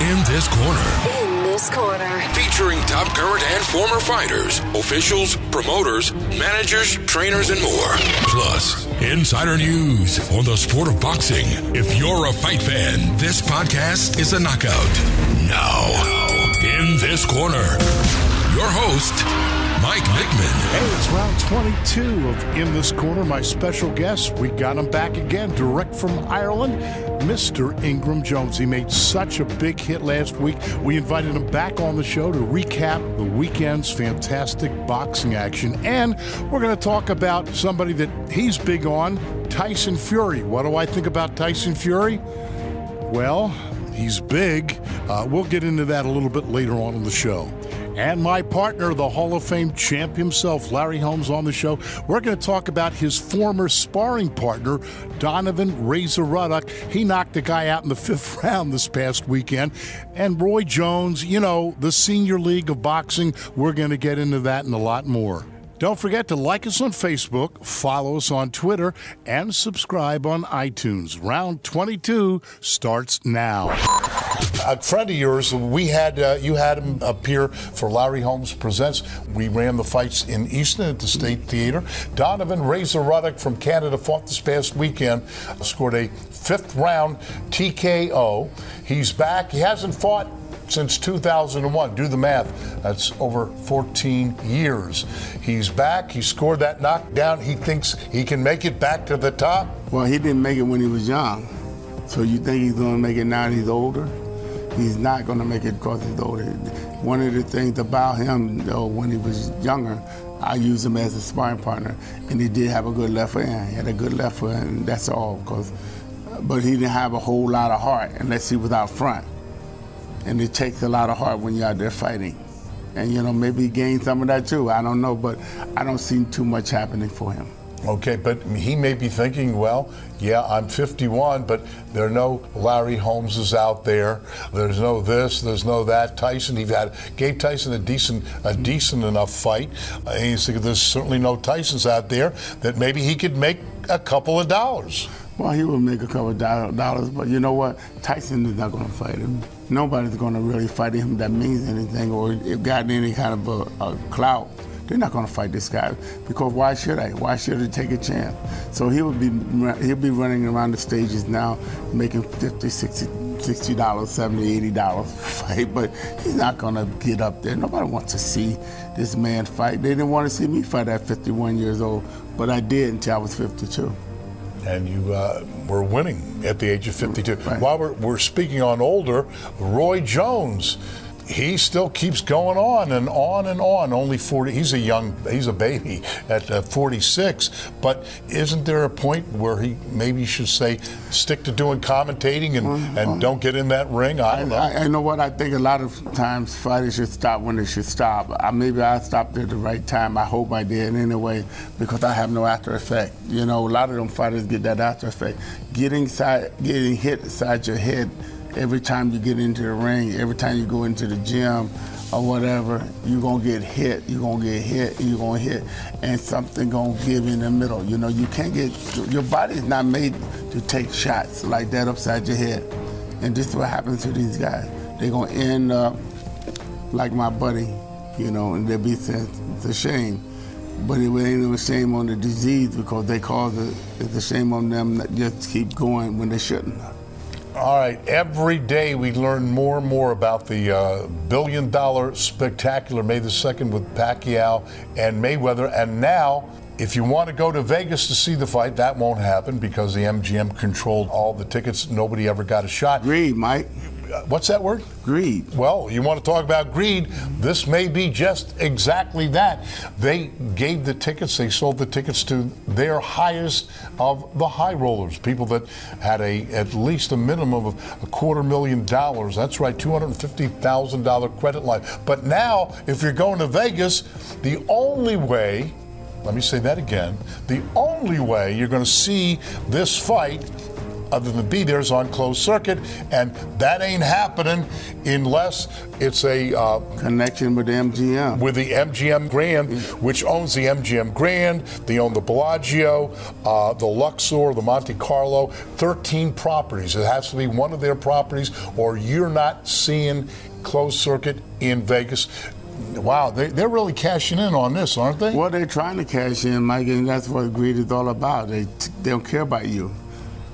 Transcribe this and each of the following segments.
In This Corner. In This Corner. Featuring top current and former fighters, officials, promoters, managers, trainers, and more. Plus, insider news on the sport of boxing. If you're a fight fan, this podcast is a knockout. Now, In This Corner, your host, Mike Nickman. Hey, it's round 22 of In This Corner. My special guest, we got him back again, direct from Ireland, Mr. Ingram Jones. He made such a big hit last week. We invited him back on the show to recap the weekend's fantastic boxing action. And we're going to talk about somebody that he's big on, Tyson Fury. What do I think about Tyson Fury? Well, he's big. We'll get into that a little bit later on in the show. And my partner, the Hall of Fame champ himself, Larry Holmes, on the show. We're going to talk about his former sparring partner, Donovan Razor Ruddock. He knocked the guy out in the 5th round this past weekend. And Roy Jones, you know, the Senior League of Boxing. We're going to get into that and a lot more. Don't forget to like us on Facebook, follow us on Twitter, and subscribe on iTunes. Round 22 starts now. A friend of yours, you had him appear for Larry Holmes Presents. We ran the fights in Easton at the State Theater. Donovan Razor Ruddock from Canada fought this past weekend, scored a 5th round TKO. He's back. He hasn't fought since 2001. Do the math. That's over 14 years. He's back. He scored that knockdown. He thinks he can make it back to the top. Well, he didn't make it when he was young. So you think he's going to make it now that he's older? He's not going to make it because he's older. One of the things about him, though, when he was younger, I used him as a sparring partner, and he did have a good left hand. He had a good left foot, and that's all. But he didn't have a whole lot of heart unless he was out front. And it takes a lot of heart when you're out there fighting. And, you know, maybe he gained some of that too. I don't know, but I don't see too much happening for him. Okay, but he may be thinking, well, yeah, I'm 51, but there are no Larry Holmeses out there. There's no this, there's no that. Tyson, gave Tyson a decent enough fight. And he's thinking there's certainly no Tysons out there that maybe he could make a couple of dollars. Well, he will make a couple of dollars, but you know what? Tyson is not going to fight him. Nobody's going to really fight him that means anything or got any kind of a clout. They're not going to fight this guy because why should I? Why should I take a chance? So he'll be running around the stages now, making $50, $60, $70, $80 fight, but he's not going to get up there. Nobody wants to see this man fight. They didn't want to see me fight at 51 years old, but I did until I was 52. And you were winning at the age of 52. Right. While we're speaking on older, Roy Jones, he still keeps going on and on and on. Only 40. He's a baby at 46. But isn't there a point where he maybe should say, stick to doing commentating and don't get in that ring? I don't know. I know what I think. A lot of times fighters should stop when they should stop. Maybe I stopped at the right time. I hope I did anyway, because I have no after effect. You know, a lot of them fighters get that after effect. Getting hit inside your head every time you get into the ring, every time you go into the gym or whatever, you're going to get hit, you're going to get hit, and you're going to hit, and something going to give in the middle. You know, you can't your body's not made to take shots like that upside your head. And this is what happens to these guys. They're going to end up like my buddy, you know, and they'll be saying it's a shame. But it ain't no shame on the disease because they cause it. It's a shame on them that just keep going when they shouldn't. All right, every day we learn more and more about the $1 billion spectacular May the 2nd with Pacquiao and Mayweather. And now, if you want to go to Vegas to see the fight, that won't happen because the MGM controlled all the tickets. Nobody ever got a shot. Greed, Mike. What's that word? Greed. Well, you want to talk about greed? This may be just exactly that. They gave the tickets, they sold the tickets to their highest of the high rollers, people that had at least a minimum of $250,000. That's right, $250,000 credit line. But now, if you're going to Vegas, the only way, let me say that again, the only way you're going to see this fight other than be there is on closed circuit, and that ain't happening unless it's a connection with the MGM. With the MGM Grand, which owns the MGM Grand. They own the Bellagio, the Luxor, the Monte Carlo, 13 properties. It has to be one of their properties, or you're not seeing closed circuit in Vegas. Wow, they're really cashing in on this, aren't they? Well, they're trying to cash in, Mike, and that's what greed is all about. They don't care about you.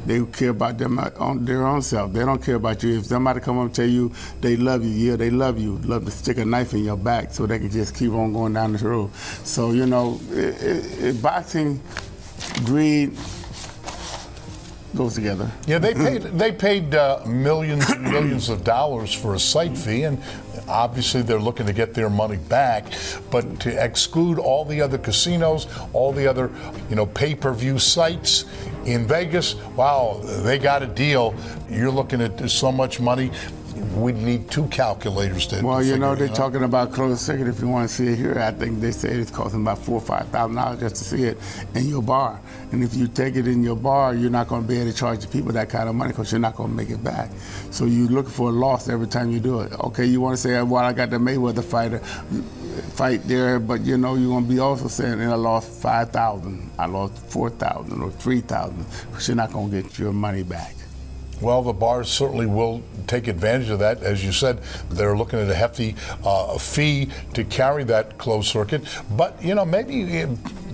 They care about them on their own self. They don't care about you. If somebody come up and tell you they love you, yeah, they love you. Love to stick a knife in your back so they can just keep on going down the road. So, you know, boxing, greed goes together. Yeah, they paid millions and millions of dollars for a site fee, and obviously they're looking to get their money back. But to exclude all the other casinos, all the other, pay-per-view sites in Vegas, wow, they got a deal. You're looking at so much money. We'd need two calculators to Well, they're it out. talking about closed circuit. If you want to see it here, I think they say it's costing about $4,000 or $5,000 just to see it in your bar. And if you take it in your bar, you're not going to be able to charge the people that kind of money because you're not going to make it back. So you're looking for a loss every time you do it. Okay, you want to say, well, I got the Mayweather fight there, but you're going to be also saying, I lost $5,000, I lost $4,000 or $3,000, because you're not going to get your money back. Well, the bars certainly will take advantage of that. As you said, they're looking at a hefty fee to carry that closed circuit. But, maybe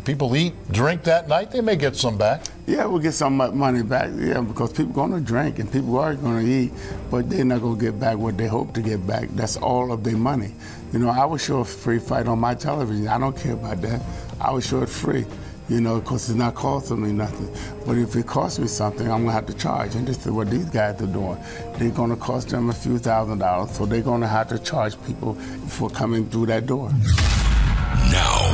people eat, drink that night, they may get some back. Yeah, we'll get some money back, because people are going to drink and people are going to eat, but they're not going to get back what they hope to get back. That's all of their money. I would show a free fight on my television. I don't care about that. I would show it free. Because it's not costing me nothing. But if it costs me something, I'm going to have to charge. And this is what these guys are doing. They're going to cost them a few $1,000s, so they're going to have to charge people for coming through that door. Now,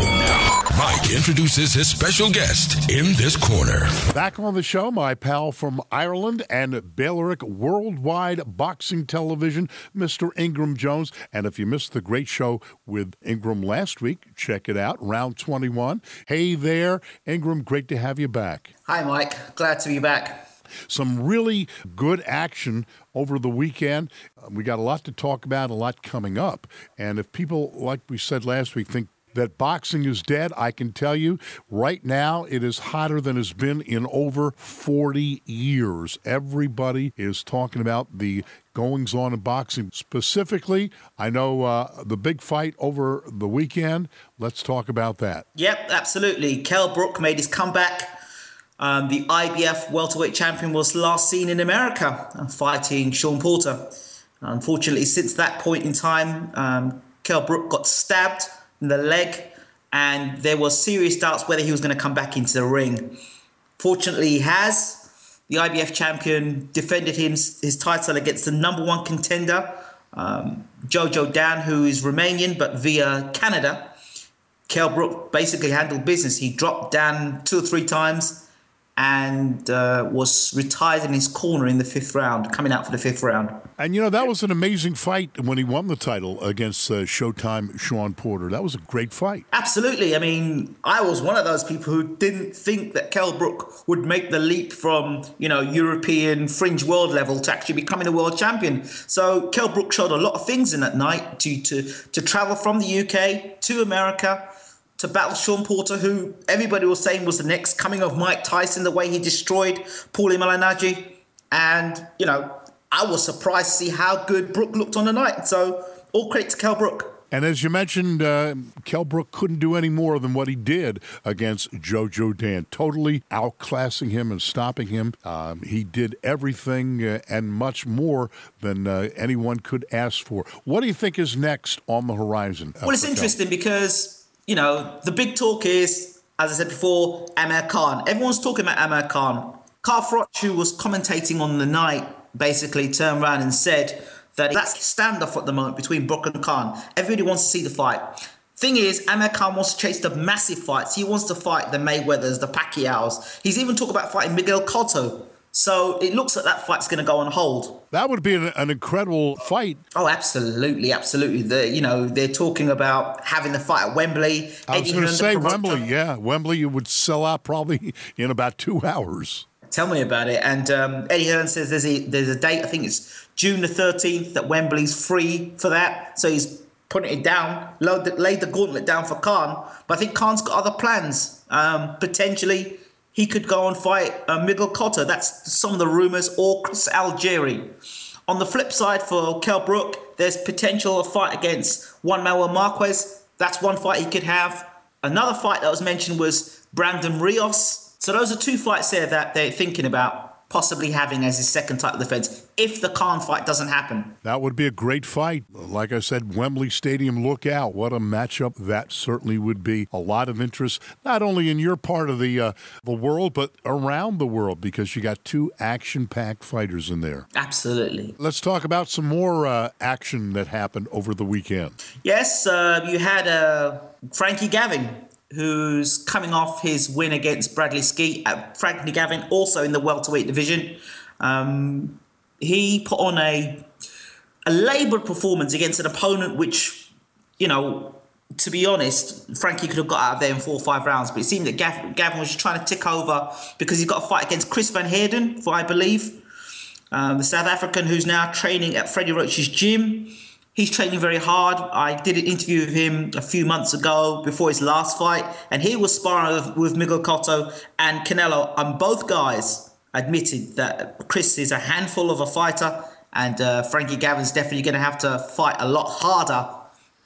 Mike introduces his special guest in this corner. Back on the show, my pal from Ireland and Bailiwick Worldwide Boxing Television, Mr. Ingram Jones. And if you missed the great show with Ingram last week, check it out, round 21. Hey there, Ingram, great to have you back. Hi, Mike. Glad to be back. Some really good action over the weekend. We got a lot to talk about, a lot coming up. And if people, like we said last week, think that boxing is dead, I can tell you right now it is hotter than it's been in over 40 years. Everybody is talking about the goings-on in boxing. Specifically, I know the big fight over the weekend. Let's talk about that. Yep, absolutely. Kell Brook made his comeback. The IBF welterweight champion was last seen in America fighting Sean Porter. Unfortunately, since that point in time, Kell Brook got stabbed in the leg, and there was serious doubts whether he was going to come back into the ring. Fortunately, he has. The IBF champion defended his title against the #1 contender, Jojo Dan, who is Romanian but via Canada. Kell Brook basically handled business. He dropped Dan 2 or 3 times and was retired in his corner in the 5th round, coming out for the 5th round. And, that was an amazing fight when he won the title against Showtime Sean Porter. That was a great fight. Absolutely. I mean, I was one of those people who didn't think that Kell Brook would make the leap from, European fringe world level to actually becoming a world champion. So Kell Brook showed a lot of things in that night to travel from the UK to America, to battle Sean Porter, who everybody was saying was the next coming of Mike Tyson, the way he destroyed Paulie Malignaggi. And, I was surprised to see how good Brook looked on the night. So all credit to Kell Brook. And as you mentioned, Kell Brook couldn't do any more than what he did against Jojo Dan, totally outclassing him and stopping him. He did everything and much more than anyone could ask for. What do you think is next on the horizon? Well, it's interesting because the big talk is, as I said before, Amir Khan. Everyone's talking about Amir Khan. Carl Froch, who was commentating on the night, basically turned around and said that that's a standoff at the moment between Brook and Khan. Everybody wants to see the fight. Thing is, Amir Khan wants to chase the massive fights. He wants to fight the Mayweathers, the Pacquiaos. He's even talking about fighting Miguel Cotto. So it looks like that fight's going to go on hold. That would be an incredible fight. Oh, absolutely, absolutely. They're talking about having the fight at Wembley. I was going to say Wembley, yeah. Wembley would sell out probably in about 2 hours. Tell me about it. And Eddie Hearn says there's a date, I think it's June the 13th, that Wembley's free for that. So he's putting it down, laid the gauntlet down for Khan. But I think Khan's got other plans. Potentially, he could go and fight Miguel Cotto. That's some of the rumours, or Chris Algieri. On the flip side, for Kell Brook, there's potential of fight against Juan Manuel Marquez. That's one fight he could have. Another fight that was mentioned was Brandon Rios. So those are two fights there that they're thinking about possibly having as his second title defense if the Khan fight doesn't happen. That would be a great fight. Like I said, Wembley Stadium, look out. What a matchup that certainly would be. A lot of interest, not only in your part of the world, but around the world, because you got two action-packed fighters in there. Absolutely. Let's talk about some more action that happened over the weekend. Yes, you had Frankie Gavin, who's coming off his win against Bradley Skeet. Frankie Gavin, also in the welterweight division. He put on a laboured performance against an opponent which, you know, to be honest, Frankie could have got out of there in 4 or 5 rounds, but it seemed that Gavin was trying to tick over because he's got a fight against Chris Van Heerden, I believe. The South African who's now training at Freddie Roach's gym. He's training very hard. I did an interview with him a few months ago before his last fight, and he was sparring with Miguel Cotto and Canelo, and both guys admitted that Chris is a handful of a fighter, and Frankie Gavin's definitely going to have to fight a lot harder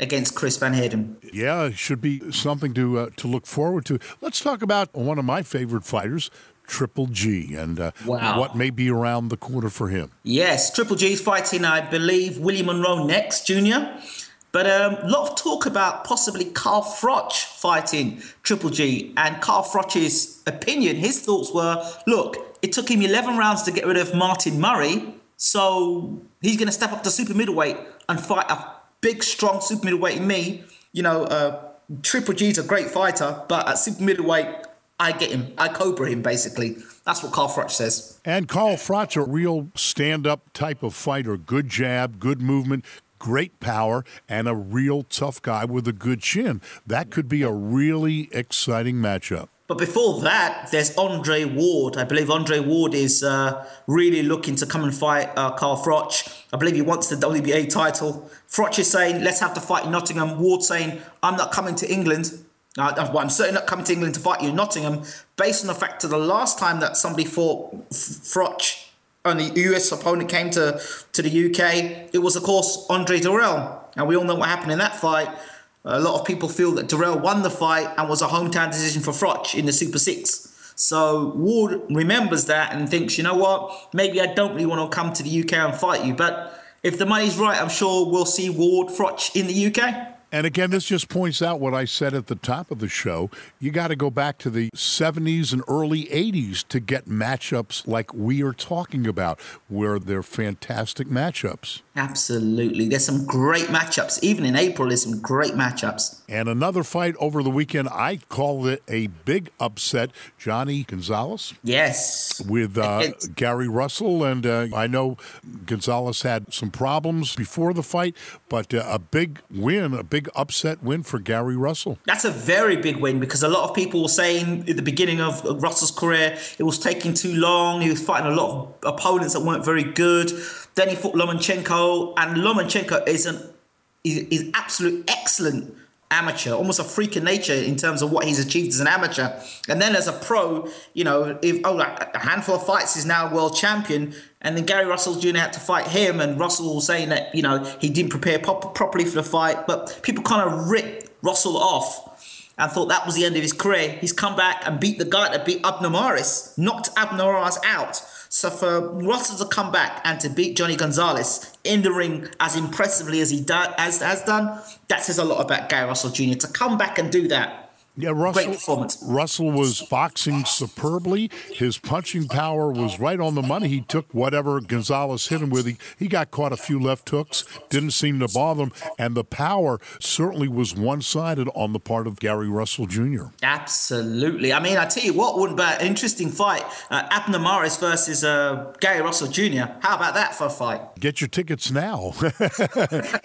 against Chris Van Heerden. Yeah, it should be something to look forward to. Let's talk about one of my favorite fighters, Triple G, and what may be around the corner for him. Yes, Triple G is fighting, I believe, Willie Monroe next, Jr. But a lot of talk about possibly Carl Froch fighting Triple G. And Carl Froch's opinion, his thoughts were, look, it took him 11 rounds to get rid of Martin Murray, so he's going to step up to super middleweight and fight a big, strong super middleweight in me. You know, Triple G's a great fighter, but at super middleweight, I get him. I cobra him, basically. That's what Carl Froch says. And Carl Froch, a real stand-up type of fighter. Good jab, good movement, great power, and a real tough guy with a good chin. That could be a really exciting matchup. But before that, there's Andre Ward. I believe Andre Ward is really looking to come and fight Carl Froch. I believe he wants the WBA title. Froch is saying, let's have the fight in Nottingham. Ward saying, I'm not coming to England. I'm certainly not coming to England to fight you in Nottingham, based on the fact that the last time that somebody fought Froch and the US opponent came to the UK, it was, of course, Andre Dirrell. And we all know what happened in that fight. A lot of people feel that Dirrell won the fight and was a hometown decision for Froch in the Super 6. So Ward remembers that and thinks, you know what, maybe I don't really want to come to the UK and fight you. But if the money's right, I'm sure we'll see Ward Froch in the UK. And again, this just points out what I said at the top of the show. You got to go back to the 70s and early 80s to get matchups like we are talking about, where they're fantastic matchups. Absolutely. There's some great matchups. Even in April, there's some great matchups. And another fight over the weekend, I call it a big upset. Johnny Gonzalez. Yes. With Gary Russell. And I know Gonzalez had some problems before the fight, but a big win, a big upset win for Gary Russell. That's a very big win, because a lot of people were saying at the beginning of Russell's career, it was taking too long. He was fighting a lot of opponents that weren't very good. Then he fought Lomachenko, and Lomachenko is absolute excellent amateur, almost a freak of nature in terms of what he's achieved as an amateur. And then as a pro, you know, a handful of fights, is now world champion. And then Gary Russell Jr. had to fight him, and Russell was saying that, you know, he didn't prepare properly for the fight. But people kind of ripped Russell off and thought that was the end of his career. He's come back and beat the guy that beat Abner Maris, knocked Abner Maris out. So for Russell to come back and to beat Johnny Gonzalez in the ring as impressively as he has done, that says a lot about Gary Russell Jr. To come back and do that. Yeah, great performance. Russell was boxing superbly. His punching power was right on the money. He took whatever Gonzalez hit him with. He got caught a few left hooks, didn't seem to bother him, and the power certainly was one-sided on the part of Gary Russell Jr. Absolutely. I mean, I tell you what, wouldn't be an interesting fight. Abner Maris versus Gary Russell Jr. How about that for a fight? Get your tickets now.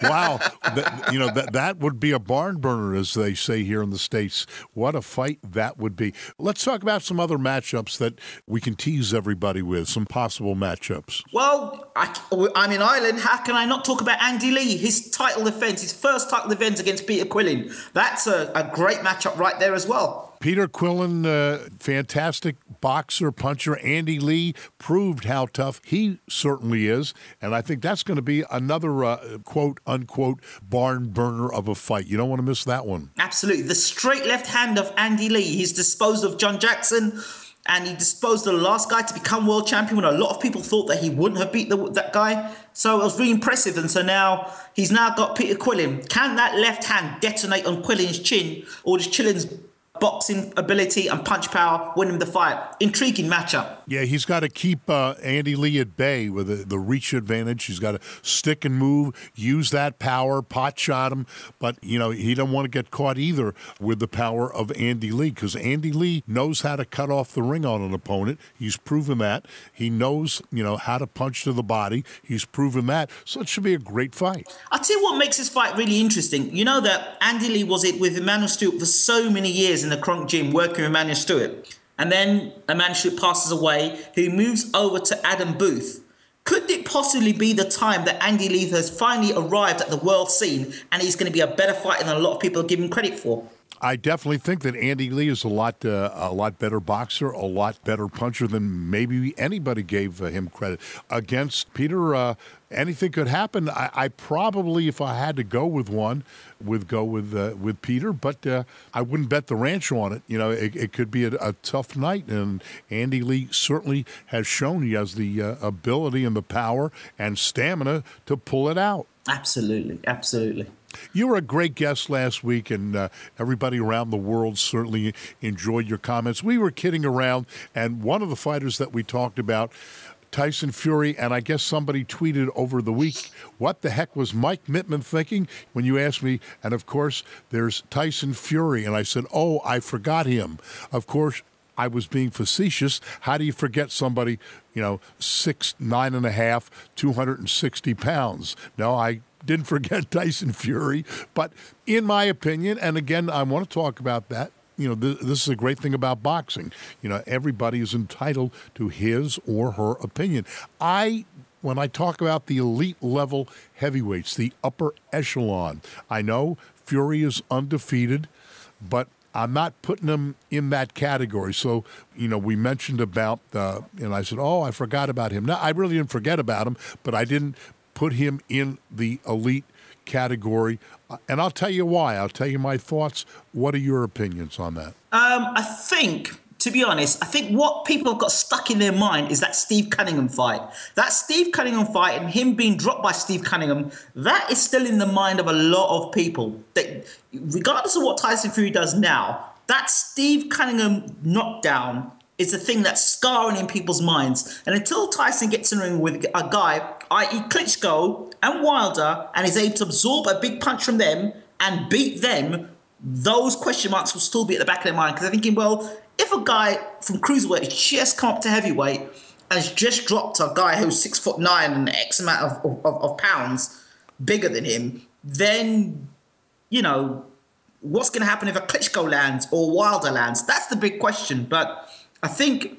Wow. That would be a barn burner, as they say here in the States. What a fight that would be. Let's talk about some other matchups that we can tease everybody with, some possible matchups. Well, I'm in Ireland. How can I not talk about Andy Lee? His title defense, his first title defense against Peter Quillin. That's a great matchup right there as well. Peter Quillin, fantastic boxer, puncher. Andy Lee proved how tough he certainly is. And I think that's going to be another quote-unquote barn burner of a fight. You don't want to miss that one. Absolutely. The straight left hand of Andy Lee. He's disposed of John Jackson, and he disposed of the last guy to become world champion when a lot of people thought that he wouldn't have beat that guy. So it was really impressive. And so now he's got Peter Quillin. Can that left hand detonate on Quillin's chin, or does Quillin's boxing ability and punch power win him the fight? Intriguing matchup. Yeah, he's got to keep Andy Lee at bay with the reach advantage. He's got to stick and move, use that power, pot shot him. But, he don't want to get caught either with the power of Andy Lee, because Andy Lee knows how to cut off the ring on an opponent. He's proven that. He knows, how to punch to the body. He's proven that. So it should be a great fight. I'll tell you what makes this fight really interesting. You know that Andy Lee was with Emmanuel Stewart for so many years in the Kronk gym working with Emmanuel Stewart. And then Emmanuel Stewart passes away, who moves over to Adam Booth. Could it possibly be the time that Andy Lee has finally arrived at the world scene and he's going to be a better fighter than a lot of people give him credit for? I definitely think that Andy Lee is a lot better boxer, a lot better puncher than maybe anybody gave him credit. Against Peter, anything could happen. I probably, if I had to go with one, would go with Peter, but I wouldn't bet the ranch on it. It could be a tough night, and Andy Lee certainly has shown he has the ability and the power and stamina to pull it out. Absolutely, absolutely. You were a great guest last week, and everybody around the world certainly enjoyed your comments. We were kidding around, and one of the fighters that we talked about, Tyson Fury, and I guess somebody tweeted over the week, what the heck was Mike Mittman thinking when you asked me? And, of course, there's Tyson Fury, and I said, oh, I forgot him. Of course, I was being facetious. How do you forget somebody, 6'9 and a half, 260 pounds? No, I didn't forget Tyson Fury. But in my opinion, and again, I want to talk about that, this is a great thing about boxing. Everybody is entitled to his or her opinion. When I talk about the elite level heavyweights, the upper echelon, I know Fury is undefeated, but I'm not putting him in that category. So, we mentioned about, and I said, oh, I forgot about him. No, I really didn't forget about him, but I didn't put him in the elite category. And I'll tell you why. I'll tell you my thoughts. What are your opinions on that? I think, to be honest, what people have got stuck in their mind is that Steve Cunningham fight. That Steve Cunningham fight and him being dropped by Steve Cunningham, that is still in the mind of a lot of people. That, regardless of what Tyson Fury does now, that Steve Cunningham knockdown is a thing that's scarring in people's minds. And until Tyson gets in the ring with a guy, i.e. Klitschko and Wilder, and is able to absorb a big punch from them and beat them, those question marks will still be at the back of their mind. Because they're thinking, well, if a guy from cruiserweight has just come up to heavyweight, has just dropped a guy who's 6'9" and X amount of pounds bigger than him, then, what's going to happen if a Klitschko lands or Wilder lands? That's the big question. But I think,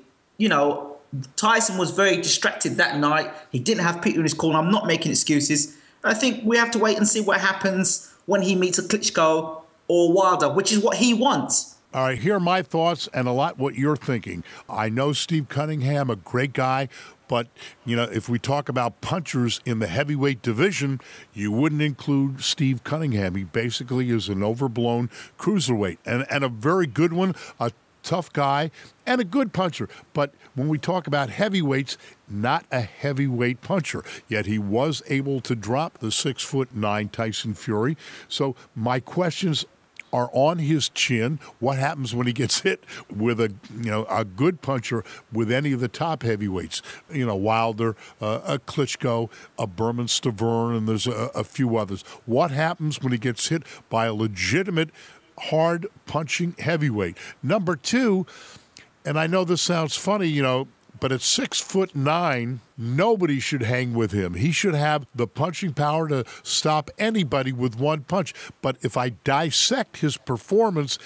Tyson was very distracted that night. He didn't have Peter in his corner. I'm not making excuses. I think we have to wait and see what happens when he meets a Klitschko or Wilder, which is what he wants. All right, here are my thoughts and a lot what you're thinking. I know Steve Cunningham, a great guy, but, if we talk about punchers in the heavyweight division, you wouldn't include Steve Cunningham. He basically is an overblown cruiserweight and a very good one, a tough guy, and a good puncher. But when we talk about heavyweights, not a heavyweight puncher. Yet he was able to drop the 6'9" Tyson Fury. So my questions are on his chin. What happens when he gets hit with a good puncher with any of the top heavyweights? Wilder, a Klitschko, a Berman Stavern, and there's a few others. What happens when he gets hit by a legitimate hard punching heavyweight? Number two, and I know this sounds funny, but at 6'9", nobody should hang with him. He should have the punching power to stop anybody with one punch. But if I dissect his performance,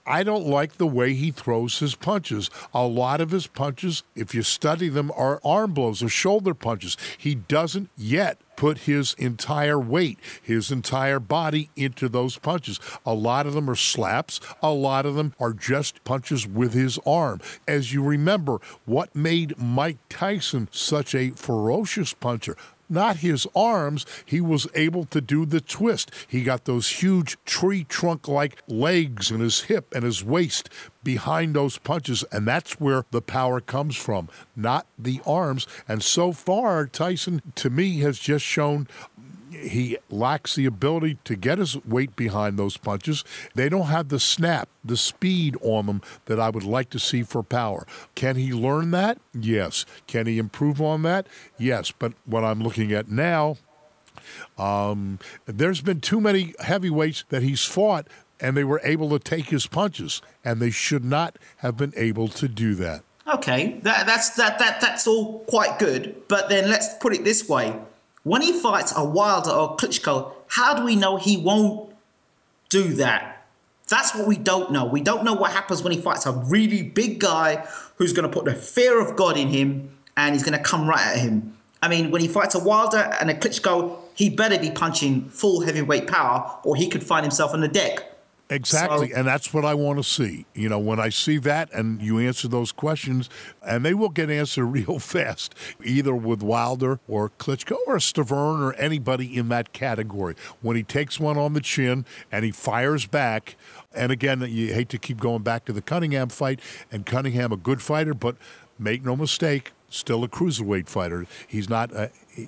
I don't like the way he throws his punches. A lot of his punches, if you study them, are arm blows or shoulder punches. He doesn't yet put his entire weight, his entire body into those punches. A lot of them are slaps. A lot of them are just punches with his arm. As you remember, what made Mike Tyson such a ferocious puncher? Not his arms, he was able to do the twist. He got those huge tree trunk-like legs and his hip and his waist behind those punches, and that's where the power comes from, not the arms. And so far, Tyson, to me, has just shown he lacks the ability to get his weight behind those punches. They don't have the snap, the speed on them that I would like to see for power. Can he learn that? Yes. Can he improve on that? Yes. But what I'm looking at now, there's been too many heavyweights that he's fought and they were able to take his punches, and they should not have been able to do that. Okay, that's all quite good, but then let's put it this way. When he fights a Wilder or Klitschko, how do we know he won't do that? That's what we don't know. We don't know what happens when he fights a really big guy who's going to put the fear of God in him and he's going to come right at him. I mean, when he fights a Wilder and a Klitschko, he better be punching full heavyweight power or he could find himself on the deck. Exactly, and that's what I want to see. You know, when I see that and you answer those questions, and they will get answered real fast, either with Wilder or Klitschko or Stavern or anybody in that category. When he takes one on the chin and he fires back, and again, you hate to keep going back to the Cunningham fight, and Cunningham a good fighter, but make no mistake, still a cruiserweight fighter. He's not,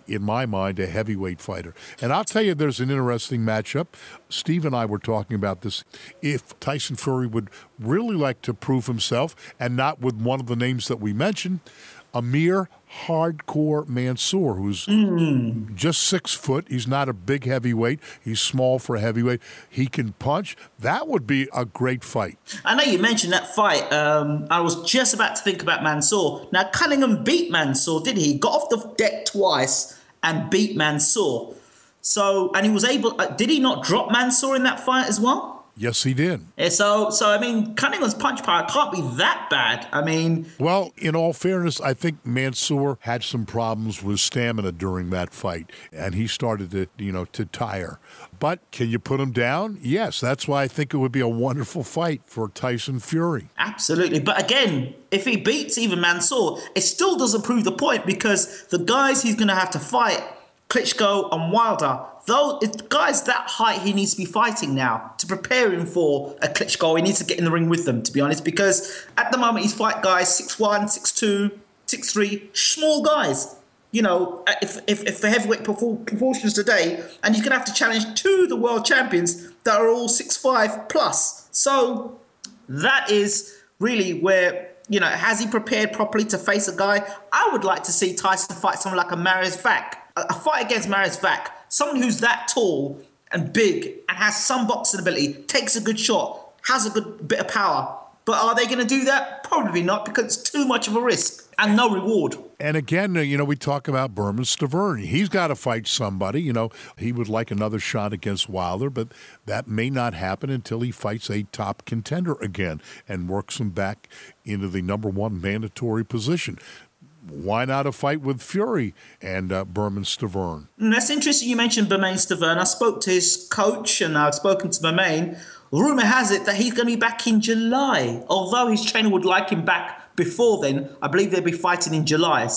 in my mind, a heavyweight fighter. And I'll tell you, there's an interesting matchup. Steve and I were talking about this. If Tyson Fury would really like to prove himself, and not with one of the names that we mentioned, Amir Hardcore Mansour, who's just 6 foot. He's not a big heavyweight. He's small for a heavyweight. He can punch. That would be a great fight. I know you mentioned that fight. I was just about to think about Mansour. Now, Cunningham beat Mansour, did he? He got off the deck twice and beat Mansour. So, and he was able... did he not drop Mansour in that fight as well? Yes, he did. Yeah, so I mean, Cunningham's punch power can't be that bad. I mean... Well, in all fairness, I think Mansour had some problems with stamina during that fight, and he started to tire. But can you put him down? Yes, that's why I think it would be a wonderful fight for Tyson Fury. Absolutely. But again, if he beats even Mansour, it still doesn't prove the point, because the guys he's going to have to fight, Klitschko and Wilder, though it's guys that height he needs to be fighting now to prepare him for a Klitschko. He needs to get in the ring with them, to be honest, because at the moment he's fight guys 6'1", 6'2", 6'3", small guys. You know, if the heavyweight proportions today, and you're going to have to challenge 2 of the world champions that are all 6'5 plus. So that is really where, you know, has he prepared properly to face a guy? I would like to see Tyson fight someone like a Marius Vac. A fight against Marius Vac, someone who's that tall and big and has some boxing ability, takes a good shot, has a good bit of power. But are they going to do that? Probably not, because it's too much of a risk and no reward. And again, we talk about Berman Stavern. He's got to fight somebody. He would like another shot against Wilder, but that may not happen until he fights a top contender again and works him back into the #1 mandatory position. Why not a fight with Fury and Berman Stavern? That's interesting you mentioned Berman Stavern. I spoke to his coach and I've spoken to Berman. Rumour has it that he's going to be back in July. Although his trainer would like him back before then, I believe they'll be fighting in July.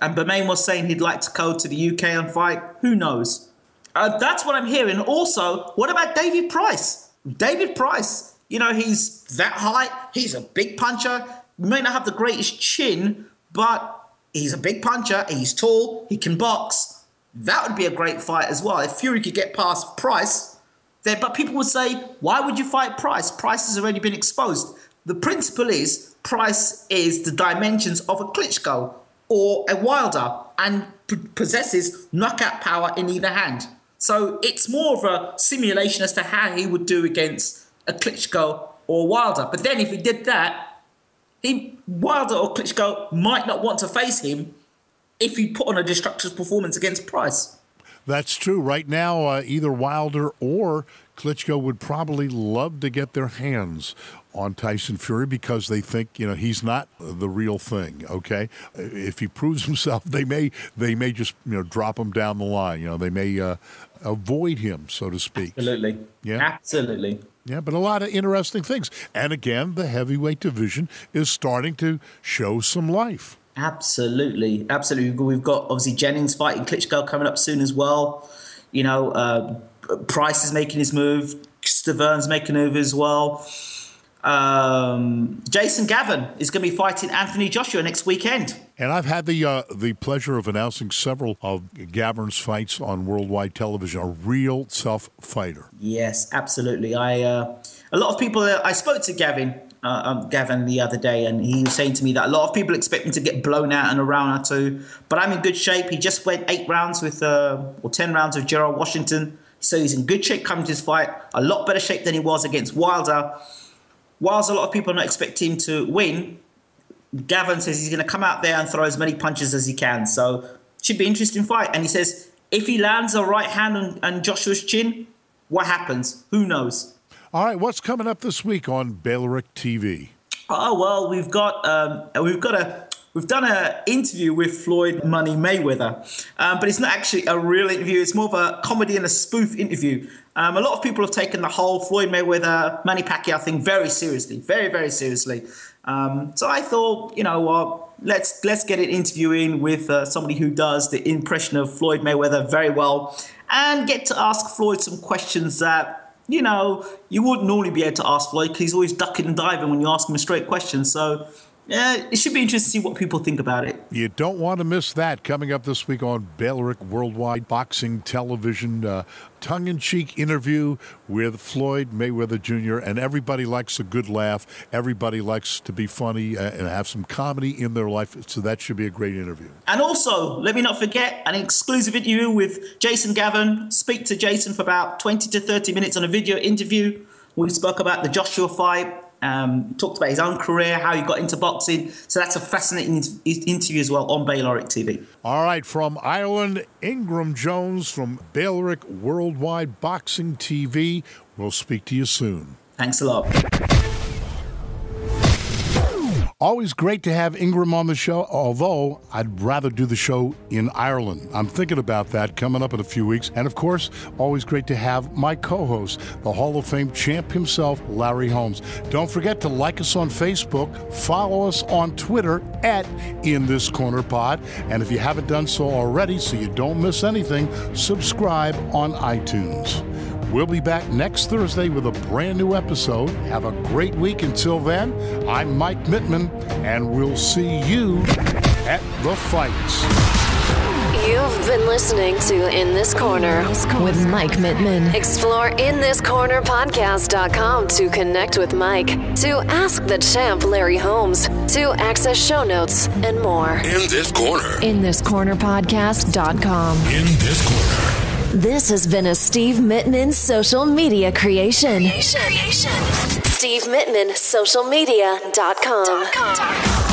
And Berman was saying he'd like to go to the UK and fight. Who knows? That's what I'm hearing. Also, what about David Price? David Price, he's that height. He's a big puncher. He may not have the greatest chin, but he's a big puncher, he's tall, he can box. That would be a great fight as well. If Fury could get past Price, but people would say, why would you fight Price? Price has already been exposed. The principle is, Price is the dimensions of a Klitschko or a Wilder and possesses knockout power in either hand. So it's more of a simulation as to how he would do against a Klitschko or Wilder. But then if he did that, Wilder or Klitschko might not want to face him if he put on a destructive performance against Price. That's true. Right now, either Wilder or Klitschko would probably love to get their hands on Tyson Fury because they think, he's not the real thing, okay? If he proves himself, they may just, drop him down the line. They may avoid him, so to speak. Absolutely. Yeah. Absolutely. Yeah, but a lot of interesting things. And again, the heavyweight division is starting to show some life. Absolutely. We've got, obviously, Jennings fighting Klitschko coming up soon as well. Price is making his move. Staverne's making a move as well. Jason Gavin is going to be fighting Anthony Joshua next weekend. And I've had the pleasure of announcing several of Gavin's fights on worldwide television. A real tough fighter. Yes, absolutely. A lot of people. I spoke to Gavin the other day, and he was saying to me that a lot of people expect him to get blown out in a round or two. But I'm in good shape. He just went 8 rounds with 10 rounds with Gerald Washington, so he's in good shape coming to his fight. A lot better shape than he was against Wilder. Whilst a lot of people are not expecting him to win, Gavin says he's going to come out there and throw as many punches as he can. So it should be an interesting fight. And he says if he lands a right hand on Joshua's chin, what happens? Who knows? All right, what's coming up this week on Bayloric TV? Oh well, we've done an interview with Floyd Money Mayweather, but it's not actually a real interview. It's more of a comedy and a spoof interview. A lot of people have taken the whole Floyd Mayweather Manny Pacquiao thing very seriously, very, very seriously. So I thought, let's get an interview in with somebody who does the impression of Floyd Mayweather very well, and get to ask Floyd some questions that you wouldn't normally be able to ask Floyd because he's always ducking and diving when you ask him a straight question. So. Yeah, it should be interesting to see what people think about it. You don't want to miss that. Coming up this week on Bayloric Worldwide Boxing Television, tongue-in-cheek interview with Floyd Mayweather Jr., and everybody likes a good laugh. Everybody likes to be funny and have some comedy in their life, so that should be a great interview. And also, let me not forget, an exclusive interview with Jason Gavin. Speak to Jason for about 20 to 30 minutes on a video interview. We spoke about the Joshua fight. Talked about his own career, how he got into boxing. So that's a fascinating interview as well on Bayloric TV. All right, from Ireland, Ingram Jones from Bayloric Worldwide Boxing TV. We'll speak to you soon. Thanks a lot. Always great to have Ingram on the show, although I'd rather do the show in Ireland. I'm thinking about that coming up in a few weeks. And of course, always great to have my co-host, the Hall of Fame champ himself, Larry Holmes. Don't forget to like us on Facebook, follow us on Twitter at In This Corner Pod. And if you haven't done so already, so you don't miss anything, subscribe on iTunes. We'll be back next Thursday with a brand new episode. Have a great week. Until then, I'm Mike Mittman, and we'll see you at the fights. You've been listening to In This Corner with Mike Mittman. Explore inthiscornerpodcast.com to connect with Mike, to ask the champ Larry Holmes, to access show notes, and more. In This Corner. inthiscornerpodcast.com. In This Corner. This has been a Steve Mittman social media creation. SteveMittmanSocialMedia.com.